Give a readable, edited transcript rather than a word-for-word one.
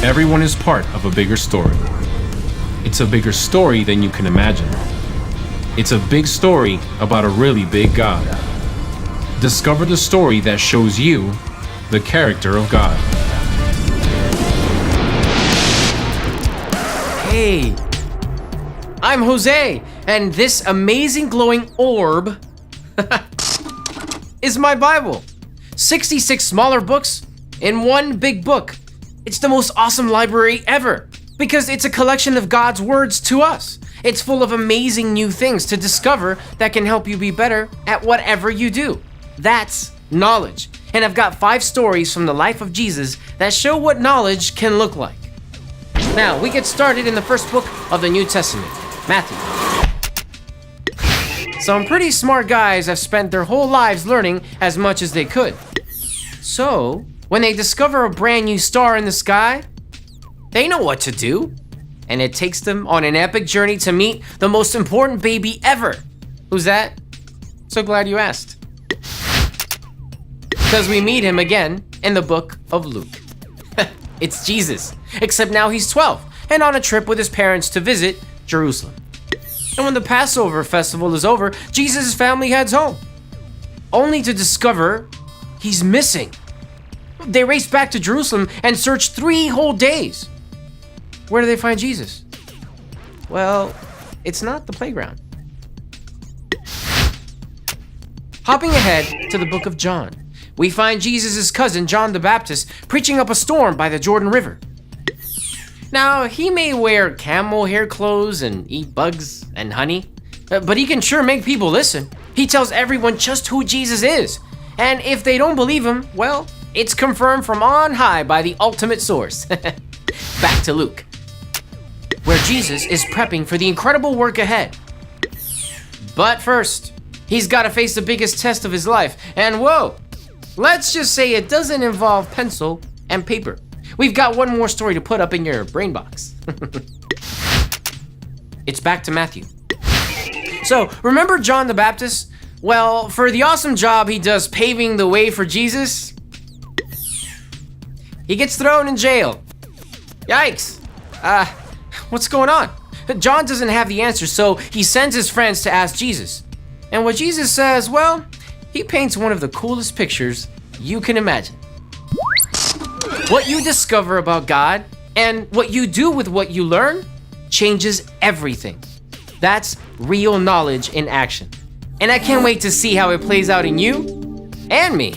Everyone is part of a bigger story. It's a bigger story than you can imagine. It's a big story about a really big God. Discover the story that shows you the character of God. Hey, I'm Jose, and this amazing glowing orb is my Bible. 66 smaller books in one big book. It's the most awesome library ever because it's a collection of God's words to us. It's full of amazing new things to discover that can help you be better at whatever you do. That's knowledge. And I've got 5 stories from the life of Jesus that show what knowledge can look like. Now, we get started in the first book of the New Testament, Matthew. Some pretty smart guys have spent their whole lives learning as much as they could. So, when they discover a brand new star in the sky, they know what to do. And it takes them on an epic journey to meet the most important baby ever. Who's that? So glad you asked. Because we meet him again in the book of Luke. It's Jesus, except now he's 12 and on a trip with his parents to visit Jerusalem. And when the Passover festival is over, Jesus' family heads home, only to discover he's missing. They race back to Jerusalem and search 3 whole days. Where do they find Jesus? Well, it's not the playground. Hopping ahead to the book of John, we find Jesus' cousin, John the Baptist, preaching up a storm by the Jordan River. Now, he may wear camel hair clothes and eat bugs and honey, but he can sure make people listen. He tells everyone just who Jesus is. And if they don't believe him, well, it's confirmed from on high by the ultimate source. Back to Luke, where Jesus is prepping for the incredible work ahead. But first, he's got to face the biggest test of his life. And whoa, let's just say it doesn't involve pencil and paper. We've got one more story to put up in your brain box. It's back to Matthew. So, remember John the Baptist? Well, for the awesome job he does paving the way for Jesus, he gets thrown in jail. Yikes. What's going on? John doesn't have the answer, so he sends his friends to ask Jesus. And what Jesus says, well, he paints one of the coolest pictures you can imagine. What you discover about God and what you do with what you learn changes everything. That's real knowledge in action. And I can't wait to see how it plays out in you and me.